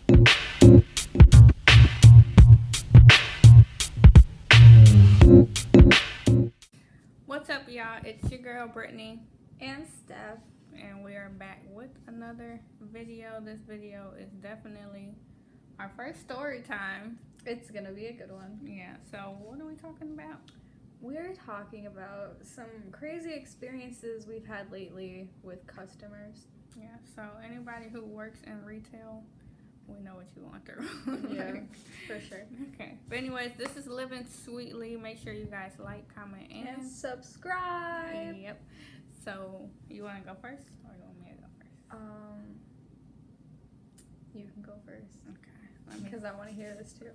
What's up, y'all? It's your girl Brittany, and Steph. and we are back with another video. This video is definitely our first story time. It's gonna be a good one. Yeah, so what are we talking about? We're talking about some crazy experiences we've had lately with customers. Yeah, so anybody who works in retail, we know what you want through. Yeah, for sure. Okay, but anyways, this is Living Sweetly. Make sure you guys like, comment, And subscribe. Yep. So you want to go first, or you want me to go first? You can go first. Okay. Because I want to hear this too.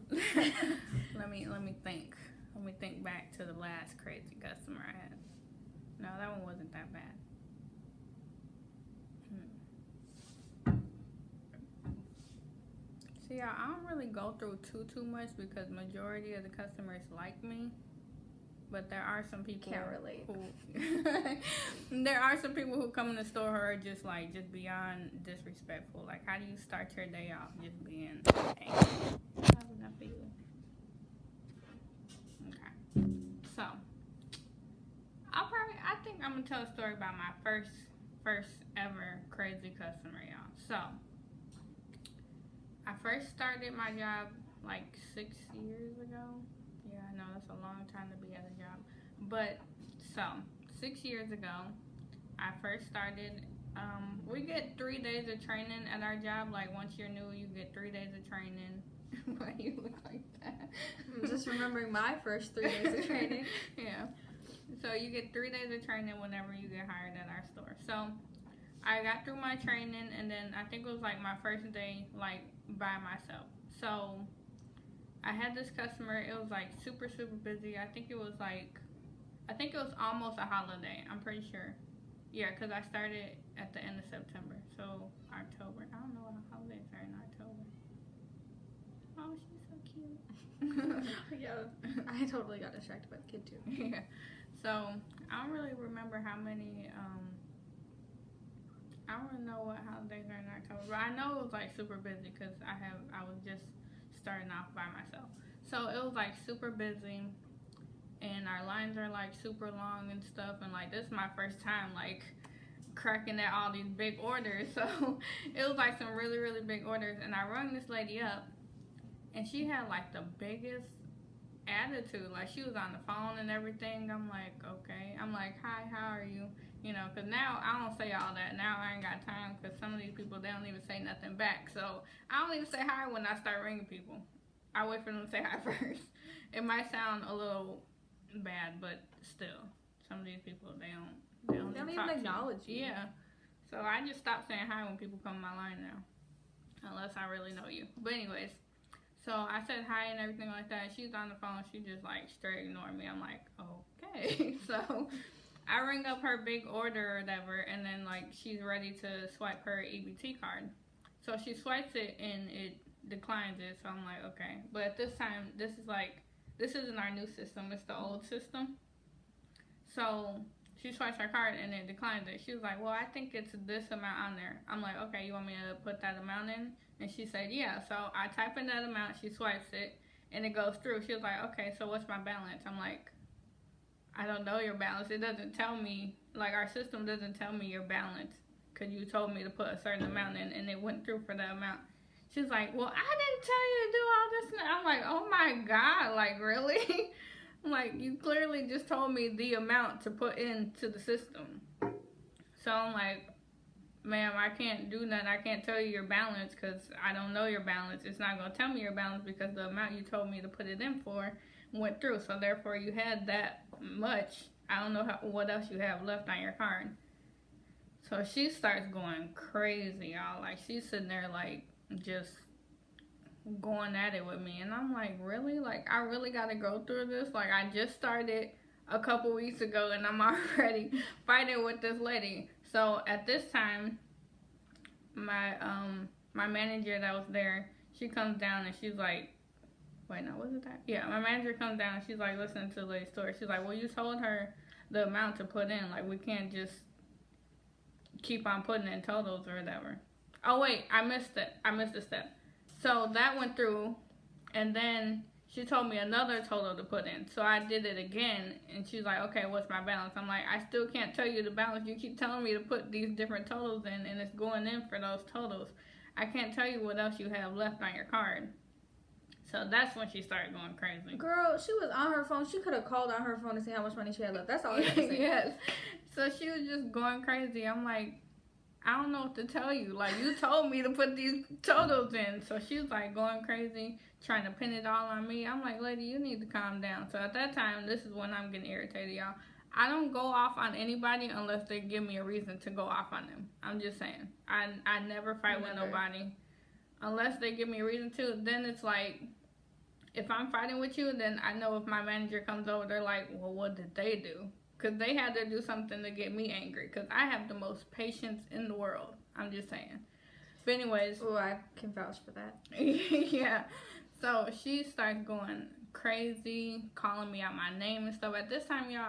Let me think. Let me think back to the last crazy customer I had. No, that one wasn't that bad. See, I don't really go through too much because majority of the customers like me. But there are some people Can't relate. There are some people who come in the store who are just beyond disrespectful. Like, how do you start your day off just being angry? How's enough for you? Okay. So, I think I'm gonna tell a story about my first ever crazy customer, y'all. So, I first started my job like 6 years ago. Yeah, I know that's a long time to be at a job. But, so, 6 years ago, I first started, we get 3 days of training at our job. Like, once you're new, you get 3 days of training. Why you look like that? I'm just remembering my first 3 days of training. Yeah. So, you get 3 days of training whenever you get hired at our store. So, I got through my training, and then I think it was like my first day, like, by myself. So, I had this customer. It was like super busy. I think it was almost a holiday. I'm pretty sure. Yeah, because I started at the end of September. So October. I don't know what holidays are in October. Oh, she's so cute. Yeah, I totally got distracted by the kid too. Yeah. So I don't really remember how many. I don't really know what holidays are in October, but I know it was like super busy because I was just starting off by myself. So it was like super busy, and our lines are like super long and stuff, and like this is my first time like cracking at all these big orders. So it was like some really big orders, and I rung this lady up, and she had like the biggest attitude. Like, she was on the phone and everything. I'm like, okay. I'm like, hi, how are you? You know, because now I don't say all that. Now I ain't got time because some of these people, they don't even say nothing back. So I don't even say hi when I start ringing people. I wait for them to say hi first. It might sound a little bad, but still, some of these people, they don't even acknowledge you. Yeah. So I just stop saying hi when people come in my line now, unless I really know you. But anyways, so I said hi and everything like that. She's on the phone. She just like straight ignored me. I'm like, okay. So I ring up her big order or whatever, and then like she's ready to swipe her EBT card. So she swipes it and it declines it. So I'm like, okay. But at this time, this isn't our new system. It's the old system. So she swipes her card and it declines it. She was like, well, I think it's this amount on there. I'm like, okay, you want me to put that amount in? And she said, yeah. So I type in that amount, she swipes it, and it goes through. She was like, okay, so what's my balance? I'm like, I don't know your balance. It doesn't tell me, like, our system doesn't tell me your balance, because you told me to put a certain amount in, and it went through for the amount. She's like, well, I didn't tell you to do all this. And I'm like, oh my God, like, really? I'm like, you clearly just told me the amount to put into the system. So I'm like, ma'am, I can't do nothing. I can't tell you your balance because I don't know your balance. It's not going to tell me your balance because the amount you told me to put it in for went through. So therefore, you had that much. I don't know what else you have left on your card. So she starts going crazy, y'all. Like, she's sitting there, like, just going at it with me. And I'm like, really? Like, I really got to go through this? Like, I just started a couple weeks ago and I'm already fighting with this lady. So at this time, my manager that was there, she comes down and she's like, wait, no, wasn't that? Yeah, my manager comes down and she's like, listen to the lady's story. She's like, well, you told her the amount to put in. Like, we can't just keep on putting in totals or whatever. Oh, wait, I missed it. I missed a step. So that went through, and then she told me another total to put in. So I did it again, and she's like, okay, what's my balance? I'm like, I still can't tell you the balance. You keep telling me to put these different totals in, and it's going in for those totals. I can't tell you what else you have left on your card. So that's when she started going crazy. Girl, she was on her phone. She could have called on her phone to see how much money she had left. That's all I have to say. Yes. So she was just going crazy. I'm like, I don't know what to tell you. Like, you told me to put these totals in. So she was like going crazy, trying to pin it all on me. I'm like, lady, you need to calm down. So at that time, this is when I'm getting irritated, y'all. I don't go off on anybody unless they give me a reason to go off on them. I'm just saying. I never fight with nobody unless they give me a reason to. Then it's like, if I'm fighting with you, then I know if my manager comes over, they're like, well, what did they do? Because they had to do something to get me angry. Because I have the most patience in the world. I'm just saying. But anyways. Oh, I can vouch for that. Yeah. So she starts going crazy, calling me out my name and stuff. At this time, y'all,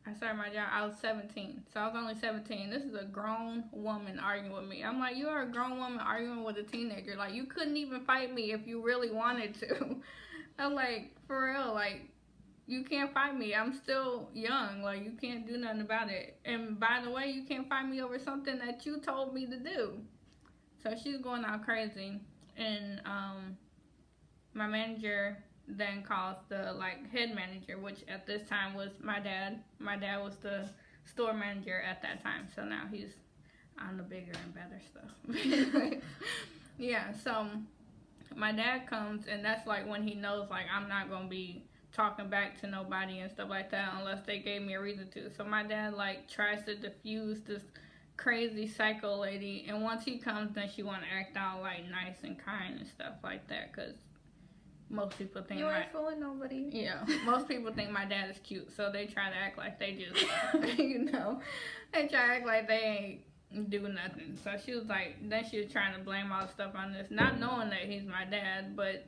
I started my job. I was 17. So I was only 17. This is a grown woman arguing with me. I'm like, you are a grown woman arguing with a teenager. Like, you couldn't even fight me if you really wanted to. I'm like, for real, like, you can't fight me. I'm still young. Like, you can't do nothing about it. And by the way, you can't fight me over something that you told me to do. So she's going out crazy. And my manager then calls the head manager, which at this time was my dad. My dad was the store manager at that time. So now he's on the bigger and better stuff. Yeah, so my dad comes, and that's like when he knows like I'm not gonna be talking back to nobody and stuff like that unless they gave me a reason to. So my dad like tries to diffuse this crazy psycho lady, and once he comes, then she want to act all like nice and kind and stuff like that, because most people think you ain't fooling nobody. Yeah, most people think my dad is cute, so they try to act like they just you know, they try to act like they ain't do nothing. So she was like, then she was trying to blame all the stuff on this, not knowing that he's my dad, but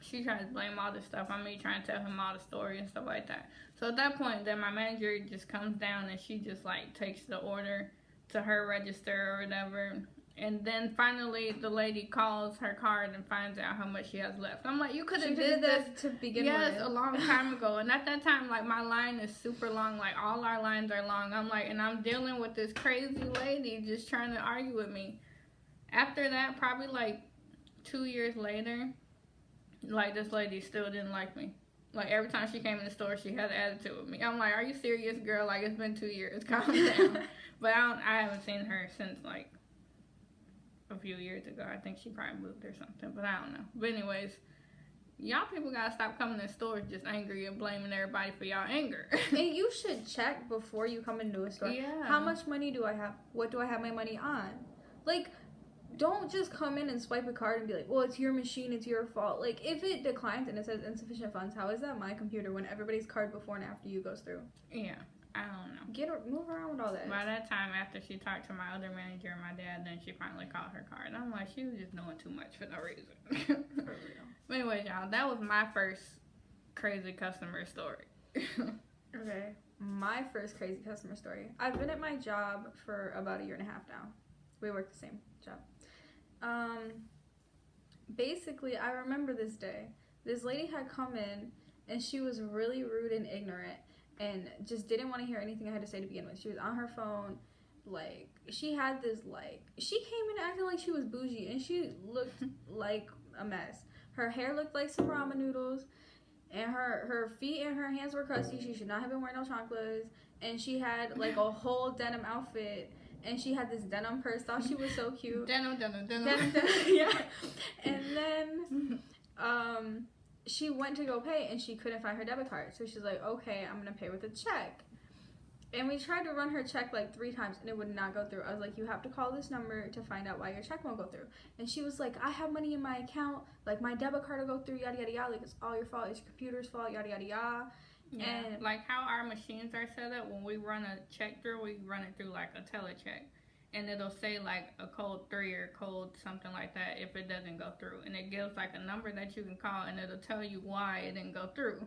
she tries to blame all this stuff on me, trying to tell him all the story and stuff like that. So at that point, then my manager just comes down and she just like takes the order to her register or whatever. And then finally the lady calls her card and finds out how much she has left. I'm like, you could have did this to begin with. Yes, a long time ago. And at that time, like, my line is super long. Like, all our lines are long. I'm like, and I'm dealing with this crazy lady just trying to argue with me. After that, probably like 2 years later, like, this lady still didn't like me. Like, every time she came in the store, she had an attitude with me. I'm like, are you serious, girl? Like, it's been 2 years. Calm down. But I haven't seen her since, like, a few years ago. I think she probably moved or something. But I don't know. But anyways, y'all people gotta stop coming to stores just angry and blaming everybody for y'all anger. And you should check before you come into a store. Yeah. How much money do I have? What do I have my money on? Like, don't just come in and swipe a card and be like, well, it's your machine, it's your fault. Like, if it declines and it says insufficient funds, how is that my computer when everybody's card before and after you goes through? Yeah, I don't know. Move around with all that. By that time, after she talked to my other manager and my dad, then she finally called her card. I'm like, she was just doing too much for no reason. For real. But anyways, y'all, that was my first crazy customer story. Okay. My first crazy customer story. I've been at my job for about 1.5 years now. We work the same job. Basically, I remember this day. This lady had come in, and she was really rude and ignorant, and just didn't want to hear anything I had to say to begin with. She was on her phone, like, she had this, like, she came in acting like she was bougie, and she looked like a mess. Her hair looked like some ramen noodles, and her feet and her hands were crusty. She should not have been wearing no chanclas, and she had, like, a whole denim outfit. And she had this denim purse. Thought she was so cute. Denim. Yeah. And then she went to go pay, and she couldn't find her debit card. So she's like, okay, I'm going to pay with a check. And we tried to run her check like 3 times, and it would not go through. I was like, you have to call this number to find out why your check won't go through. And she was like, I have money in my account. Like, my debit card will go through, yada, yada, yada. Like, it's all your fault. It's your computer's fault, yada, yada, yada. Yeah, and like how our machines are set up, when we run a check through, we run it through like a telecheck. And it'll say like a code 3 or code something like that if it doesn't go through. And it gives like a number that you can call, and it'll tell you why it didn't go through.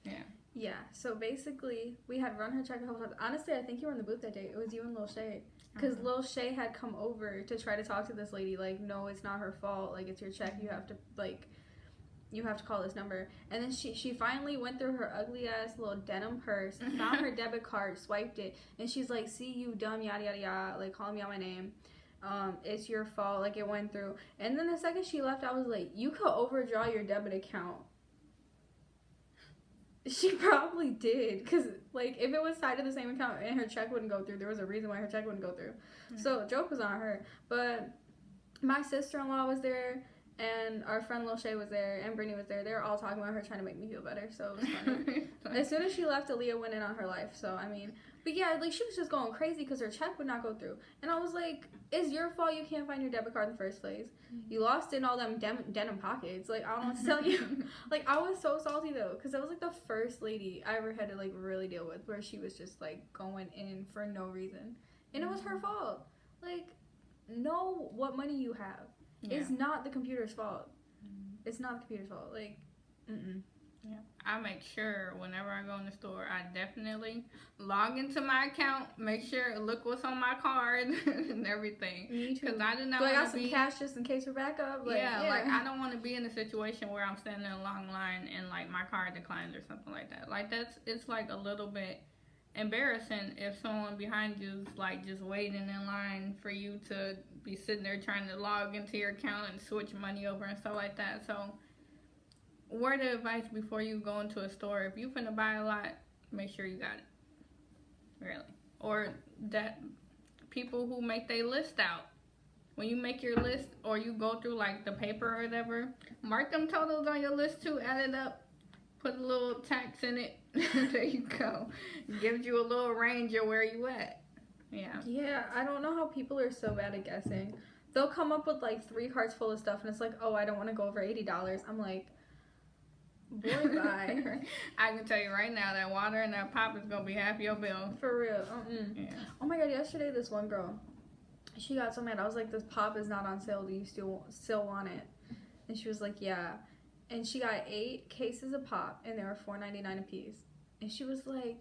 Yeah. Yeah, so basically, we had run her check a couple times. Honestly, I think you were in the booth that day. It was you and Lil Shay. Because Lil Shay had come over to try to talk to this lady, like, no, it's not her fault, like, it's your check, you have to, like, you have to call this number. And then she finally went through her ugly ass little denim purse, found her debit card, swiped it, and she's like, see, you dumb, yada yada yada, like, calling me out my name, it's your fault, like, it went through. And then the second she left, I was like, you could overdraw your debit account. She probably did, because, like, if it was tied to the same account and her check wouldn't go through, there was a reason why her check wouldn't go through. So joke was on her. But my sister-in-law was there, and our friend Lil Shay was there, and Brittany was there. They were all talking about her, trying to make me feel better, so it was funny. As soon as she left, Aaliyah went in on her life, so, I mean, but yeah, like, she was just going crazy because her check would not go through. And I was like, it's your fault you can't find your debit card in the first place. You lost it in all them denim pockets. Like, I don't know what to tell you. Like, I was so salty, though, because that was, like, the first lady I ever had to, like, really deal with, where she was just, like, going in for no reason. And it was her fault. Like, know what money you have. Yeah. It's not the computer's fault. It's not the computer's fault. Like, Yeah, I make sure whenever I go in the store, I definitely log into my account, make sure, look what's on my card and everything. Me too. Because I do not want to I got some cash just in case we're back up? Like, yeah, like, I don't want to be in a situation where I'm standing in a long line and, like, my card declines or something like that. Like, it's, like, a little bit embarrassing if someone behind you is, like, just waiting in line for you to be sitting there trying to log into your account and switch money over and stuff like that. So, word of advice before you go into a store, if you're finna buy a lot, make sure you got it. Really. Or that people who make their list out. When you make your list or you go through, like, the paper or whatever, mark them totals on your list too, add it up, put a little tax in it. There you go. Gives you a little range of where you at. Yeah. Yeah, I don't know how people are so bad at guessing. They'll come up with, like, 3 carts full of stuff and it's like, oh, I don't want to go over $80. I'm like, boy, bye. I can tell you right now that water and that pop is going to be half your bill. For real. Yeah. Oh my god, yesterday this one girl, she got so mad. I was like, this pop is not on sale. Do you still want it? And she was like, yeah. And she got 8 cases of pop and they were $4.99 a piece. And she was like,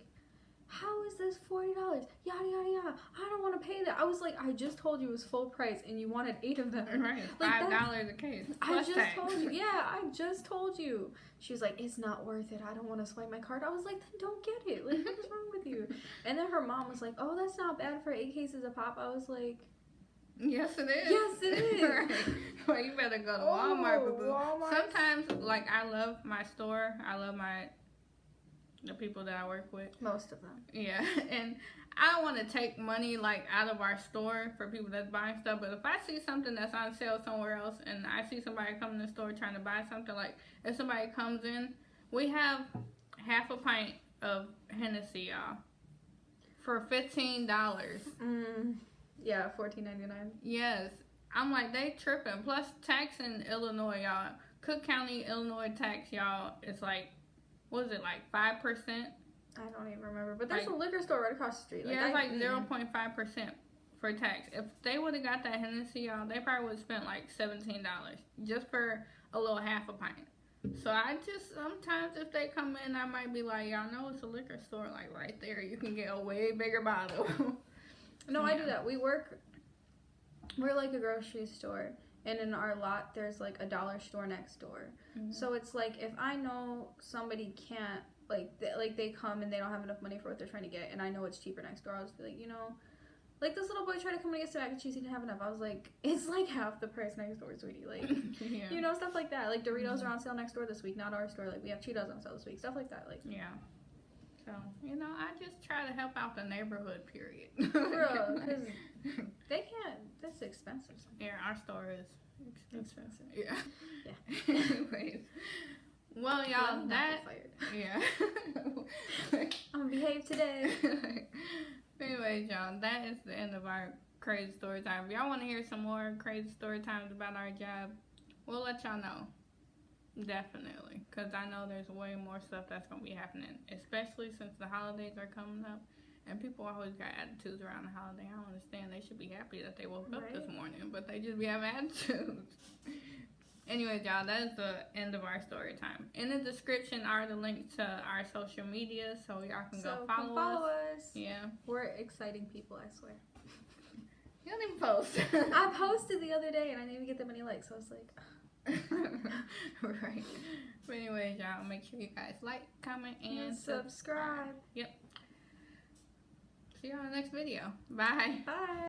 how is this $40? Yada, yada, yada. I don't want to pay that. I was like, I just told you it was full price and you wanted 8 of them. Right. $5 a case. I just told you. Yeah, I just told you. She was like, it's not worth it. I don't want to swipe my card. I was like, then don't get it. Like, what's wrong with you? And then her mom was like, oh, that's not bad for 8 cases of pop. I was like, yes, it is. Yes, it is. Right. Well, you better go to Walmart. Walmart. Sometimes, like, I love my store. I love the people that I work with. Most of them. Yeah, and I don't want to take money, like, out of our store for people that's buying stuff, but if I see something that's on sale somewhere else and I see somebody come in the store trying to buy something, like, if somebody comes in, we have half a pint of Hennessy, y'all, for $15. Yeah, $14.99. Yes. I'm like, they tripping. Plus, tax in Illinois, y'all. Cook County, Illinois tax, y'all, is like, what is it, like 5%? I don't even remember. But there's a liquor store right across the street. Yeah, it's like 0.5% for tax. If they would have got that Hennessy, y'all, they probably would have spent like $17 just for a little half a pint. So I just, sometimes if they come in, I might be like, y'all know it's a liquor store, like right there. You can get a way bigger bottle. No, yeah. I do that. We're like a grocery store. And in our lot, there's like a dollar store next door. Mm-hmm. So it's like, if I know somebody can't, they come and they don't have enough money for what they're trying to get, and I know it's cheaper next door, I'll just be like, like this little boy tried to come and get some mac and cheese, he didn't have enough. I was like, it's like half the price next door, sweetie. Like, yeah. Stuff like that. Like Doritos are on sale next door this week, not our store. Like we have Cheetos on sale this week, stuff like that. Like, yeah. So, I just try to help out the neighborhood, period. For real, because they can't, that's expensive. Yeah, our store is expensive. Yeah. Yeah. Anyways. Well, y'all, that... Yeah. I'm gonna behave today. Anyways, y'all, that is the end of our crazy story time. If y'all want to hear some more crazy story times about our job, we'll let y'all know. Definitely, because I know there's way more stuff that's going to be happening, especially since the holidays are coming up, and people always got attitudes around the holiday. I don't understand. They should be happy that they woke up this morning, but they just be having attitudes. Anyways, y'all, that is the end of our story time. In the description are the links to our social media, so y'all can go follow us. Yeah. We're exciting people, I swear. You don't even post. I posted the other day and I didn't even get that many likes. So I was like, right. But anyways, y'all, make sure you guys like, comment, and subscribe. Yep. See you on the next video. Bye. Bye.